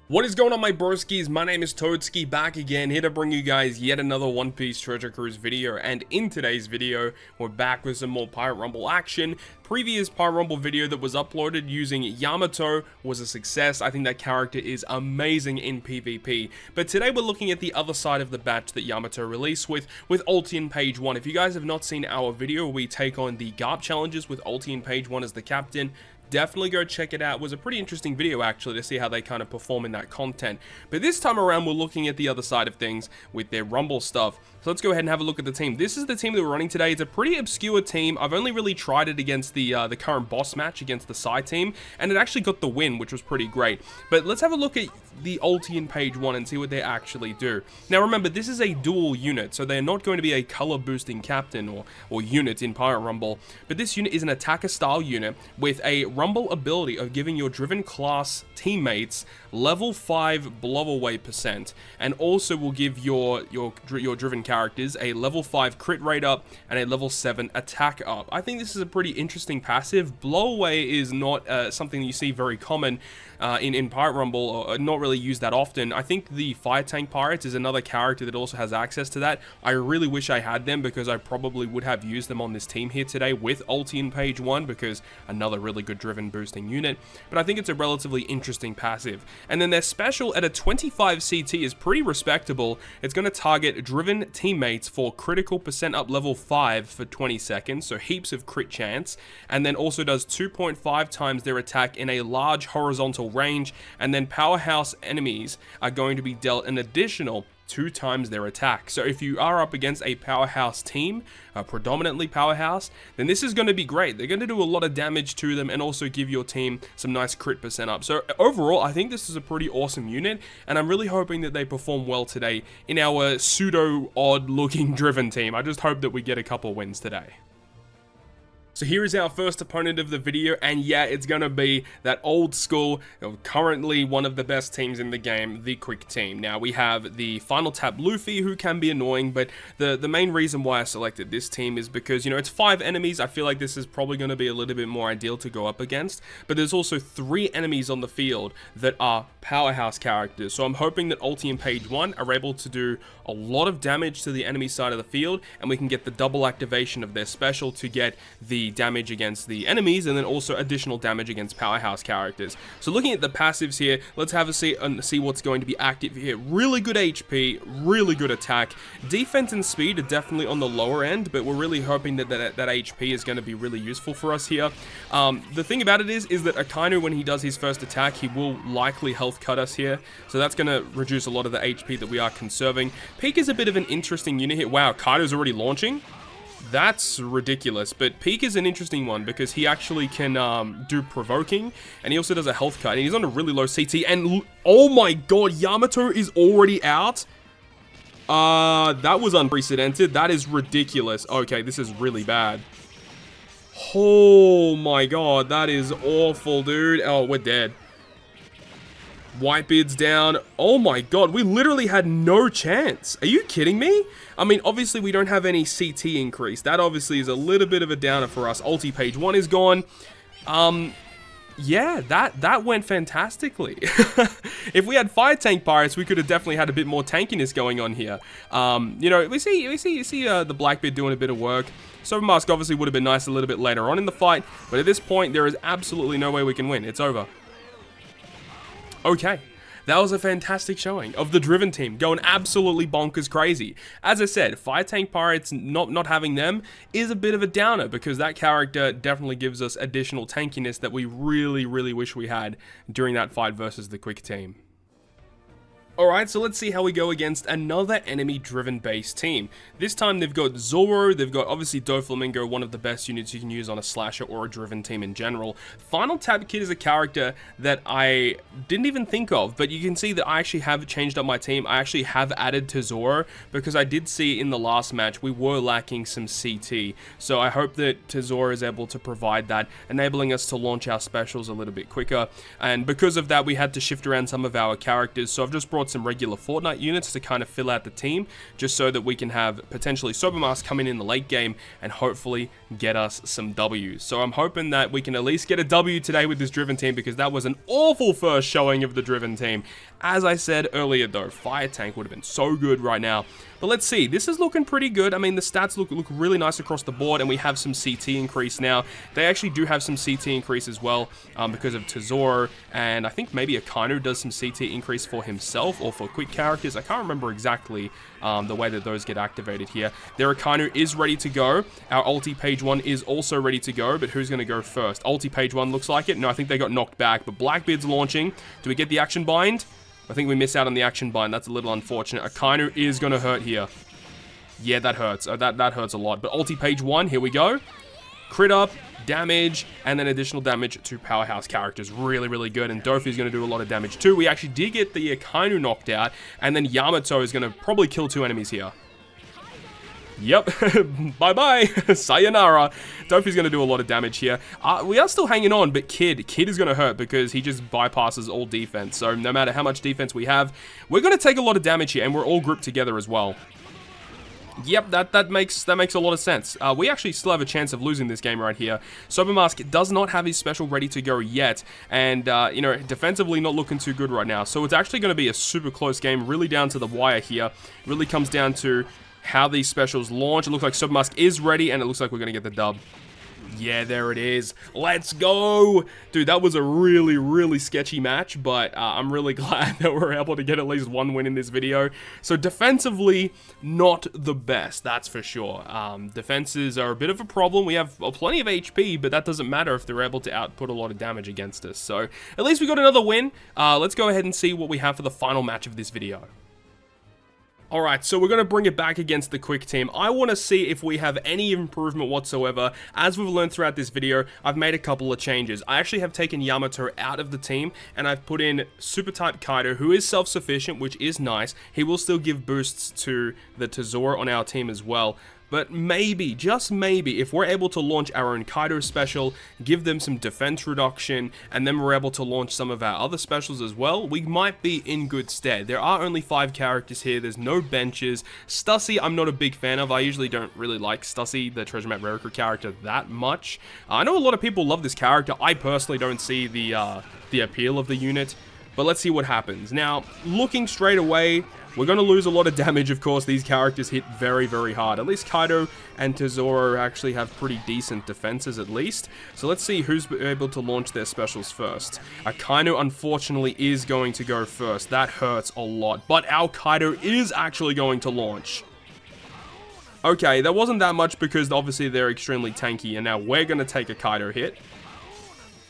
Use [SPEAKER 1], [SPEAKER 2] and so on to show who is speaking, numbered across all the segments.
[SPEAKER 1] What is going on, my broskies? My name is Toadski, back again, here to bring you guys yet another One Piece Treasure Cruise video. And in today's video, we're back with some more Pirate Rumble action. Previous Pirate Rumble video that was uploaded using Yamato was a success. I think that character is amazing in PvP. But today we're looking at the other side of the batch that Yamato released with Ultian Page 1. If you guys have not seen our video where we take on the Garp challenges with Ultian Page 1 as the captain, definitely go check it out. It was a pretty interesting video actually to see how they kind of perform in that content. But this time around we're looking at the other side of things with their Rumble stuff. So let's go ahead and have a look at the team. This is the team that we're running today. It's a pretty obscure team. I've only really tried it against the current boss match against the Psy team, and it actually got the win, which was pretty great. But let's have a look at the Ultian Page 1 and see what they actually do. Now remember, this is a dual unit, so they're not going to be a color boosting captain or unit in Pirate Rumble, but this unit is an attacker style unit with a Rumble ability of giving your driven class teammates level 5 blow away %, and also will give your driven characters a level 5 crit rate up and a level 7 attack up. I think this is a pretty interesting passive. Blow away is not something you see very common in Pirate Rumble, or not really used that often. I think the Fire Tank Pirates is another character that also has access to that. I really wish I had them because I probably would have used them on this team here today with Ultian Page 1, because another really good driven boosting unit. But I think it's a relatively interesting passive. And then their special at a 25 CT is pretty respectable. It's going to target driven teammates for critical % up level 5 for 20 seconds, so heaps of crit chance, and then also does 2.5 times their attack in a large horizontal range, and then powerhouse enemies are going to be dealt an additional 2 times their attack. So if you are up against a powerhouse team, predominantly powerhouse, then this is going to be great. They're going to do a lot of damage to them and also give your team some nice crit % up. So overall, I think this is a pretty awesome unit, and I'm really hoping that they perform well today in our pseudo odd looking driven team. I just hope that we get a couple wins today. So here is our first opponent of the video, and yeah, it's going to be that old school, currently one of the best teams in the game, the Quick Team. Now, we have the Final Tap Luffy, who can be annoying, but the main reason why I selected this team is because, you know, it's 5 enemies. I feel like this is probably going to be a little bit more ideal to go up against, but there's also 3 enemies on the field that are powerhouse characters. So I'm hoping that Ultian Page 1 are able to do a lot of damage to the enemy side of the field, and we can get the double activation of their special to get the damage against the enemies, and then also additional damage against powerhouse characters. So looking at the passives here, let's have a see what's going to be active here. Really good HP, really good attack. Defense and speed are definitely on the lower end, but we're really hoping that HP is going to be really useful for us here. The thing about it is that Akainu, when he does his first attack, he will likely health cut us here, so that's going to reduce a lot of the HP that we are conserving. Peak is a bit of an interesting unit here. Wow, Kaido's already launching? That's ridiculous, but Peak is an interesting one because he actually can do provoking, and he also does a health cut, and he's on a really low CT, and oh my god, Yamato is already out? That was unprecedented. That is ridiculous. Okay, this is really bad. Oh my god, that is awful, dude. Oh, we're dead. Whitebeard's down. Oh my god, we literally had no chance. Are you kidding me? I mean, obviously we don't have any CT increase. That obviously is a little bit of a downer for us. Ulti Page 1 is gone. Yeah, that went fantastically. If we had Fire Tank Pirates, we could have definitely had a bit more tankiness going on here. You know, we see the Blackbeard doing a bit of work. Sober Mask obviously would have been nice a little bit later on in the fight, but at this point, there is absolutely no way we can win. It's over. Okay, that was a fantastic showing of the Driven team, going absolutely bonkers crazy. As I said, Fire Tank Pirates, not having them is a bit of a downer because that character definitely gives us additional tankiness that we really, really wish we had during that fight versus the Quick Team. Alright, so let's see how we go against another enemy-driven base team. This time they've got Zoro, they've got obviously Doflamingo, one of the best units you can use on a slasher or a driven team in general. Final Tap Kid is a character that I didn't even think of, but you can see that I actually have changed up my team. I actually have added to Zoro because I did see in the last match we were lacking some CT. So I hope that Zoro is able to provide that, enabling us to launch our specials a little bit quicker. And because of that, we had to shift around some of our characters, so I've just brought out some regular Fortnite units to kind of fill out the team, just so that we can have potentially Sobermask coming in the late game and hopefully get us some W's. So I'm hoping that we can at least get a W today with this Driven team, because that was an awful first showing of the Driven team. As I said earlier though, Fire Tank would have been so good right now. But let's see, this is looking pretty good. I mean, the stats look really nice across the board, and we have some CT increase now. They actually do have some CT increase as well, because of Tesoro, and I think maybe Akainu does some CT increase for himself, or for quick characters. I can't remember exactly the way that those get activated here. Their Akainu is ready to go. Our ulti page 1 is also ready to go, but who's going to go first? Ulti page 1 looks like it. No, I think they got knocked back, but Blackbeard's launching. Do we get the action bind? I think we miss out on the action bind. That's a little unfortunate. Akainu is going to hurt here. Yeah, that hurts. That hurts a lot. But ulti page 1, here we go. Crit up, damage, and then additional damage to powerhouse characters. Really, really good. And Dofi's going to do a lot of damage too. We actually did get the Akainu knocked out, and then Yamato is going to probably kill 2 enemies here. Yep, bye-bye, sayonara. Dofi's going to do a lot of damage here. We are still hanging on, but Kid is going to hurt because he just bypasses all defense. So no matter how much defense we have, we're going to take a lot of damage here, and we're all grouped together as well. Yep, that makes a lot of sense. We actually still have a chance of losing this game right here. Sobermask does not have his special ready to go yet, and you know, defensively not looking too good right now. So it's actually going to be a super close game, really down to the wire here. Really comes down to how these specials launch. It looks like Sobermask is ready, and it looks like we're going to get the dub. Yeah, there it is. Let's go! Dude, that was a really, really sketchy match, but I'm really glad that we're able to get at least 1 win in this video. So defensively, not the best, that's for sure. Defenses are a bit of a problem. We have plenty of HP, but that doesn't matter if they're able to output a lot of damage against us. So at least we got another win. Let's go ahead and see what we have for the final match of this video. Alright, so we're going to bring it back against the Quick team. I want to see if we have any improvement whatsoever. As we've learned throughout this video, I've made a couple of changes. I actually have taken Yamato out of the team, and I've put in Super Type Kaido, who is self-sufficient, which is nice. He will still give boosts to the Tesoro on our team as well. But maybe, just maybe, if we're able to launch our own Kaido special, give them some defense reduction, and then we're able to launch some of our other specials as well, we might be in good stead. There are only 5 characters here, there's no benches. Stussy, I'm not a big fan of. I usually don't really like Stussy, the Treasure Map Rare character, that much. I know a lot of people love this character. I personally don't see the appeal of the unit. But let's see what happens. Now, looking straight away, we're going to lose a lot of damage, of course. These characters hit very, very hard. At least Kaido and Tesoro actually have pretty decent defenses, at least. So let's see who's able to launch their specials first. Akainu, unfortunately, is going to go first. That hurts a lot. But our Kaido is actually going to launch. Okay, that wasn't that much because obviously they're extremely tanky. And now we're going to take a Kaido hit.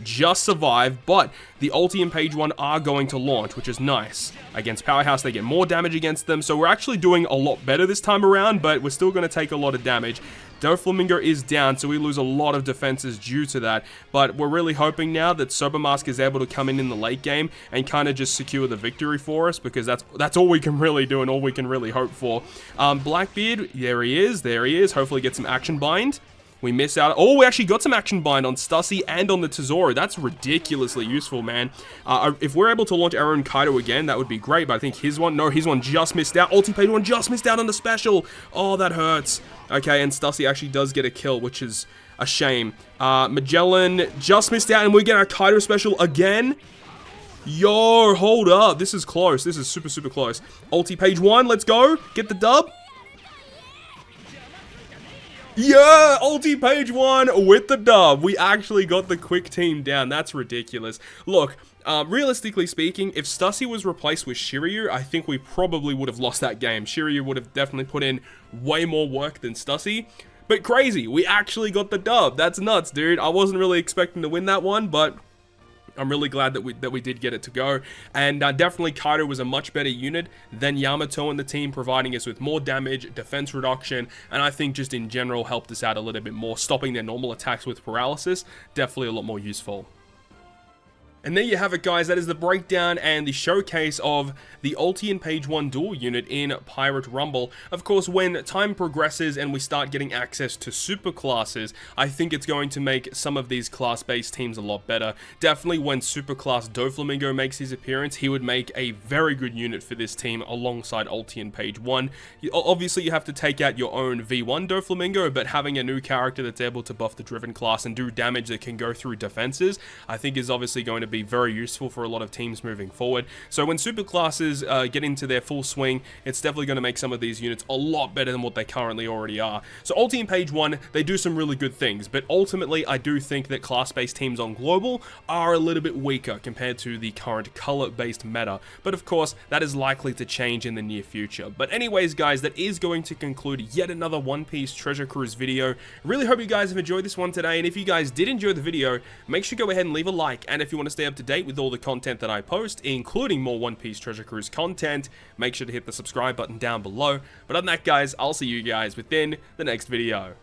[SPEAKER 1] Just survive, but the ulti and page 1 are going to launch, which is nice. Against Powerhouse, they get more damage against them, so we're actually doing a lot better this time around, but we're still going to take a lot of damage. Doflamingo is down, so we lose a lot of defenses due to that, but we're really hoping now that Sobermask is able to come in the late game and kind of just secure the victory for us, because that's all we can really do and all we can really hope for. Blackbeard, there he is, hopefully get some action bind. We miss out. Oh, we actually got some action bind on Stussy and on the Tesoro. That's ridiculously useful, man. If we're able to launch our own Kaido again, that would be great. But I think his one just missed out. Ulti-Page one just missed out on the special. Oh, that hurts. Okay, and Stussy actually does get a kill, which is a shame. Magellan just missed out, and we get our Kaido special again. Yo, hold up. This is close. This is super, super close. Ulti-Page 1, let's go. Get the dub. Yeah, ulti page 1 with the dub. We actually got the Quick team down. That's ridiculous. Look, realistically speaking, if Stussy was replaced with Shiryu, I think we probably would have lost that game. Shiryu would have definitely put in way more work than Stussy. But crazy, we actually got the dub. That's nuts, dude. I wasn't really expecting to win that one, but I'm really glad that we did get it to go. And definitely Kaido was a much better unit than Yamato and the team, providing us with more damage, defense reduction, and I think just in general helped us out a little bit more, stopping their normal attacks with paralysis. Definitely a lot more useful. And there you have it, guys. That is the breakdown and the showcase of the Ultian Page 1 duel unit in Pirate Rumble. Of course, when time progresses and we start getting access to super classes, I think it's going to make some of these class-based teams a lot better. Definitely when Superclass Doflamingo makes his appearance, he would make a very good unit for this team alongside Ultian Page 1. Obviously, you have to take out your own V1 Doflamingo, but having a new character that's able to buff the Driven class and do damage that can go through defenses, I think is obviously going to be very useful for a lot of teams moving forward. So when super classes get into their full swing, it's definitely going to make some of these units a lot better than what they currently already are. So Ultian Page 1, they do some really good things, but ultimately I do think that class-based teams on Global are a little bit weaker compared to the current color-based meta. But of course, that is likely to change in the near future. But anyways, guys, that is going to conclude yet another One Piece Treasure Cruise video. Really hope you guys have enjoyed this one today, and if you guys did enjoy the video, make sure to go ahead and leave a like, and if you want to stay up to date with all the content that I post, including more One Piece Treasure Cruise content, make sure to hit the subscribe button down below. But other than that, guys, I'll see you guys within the next video.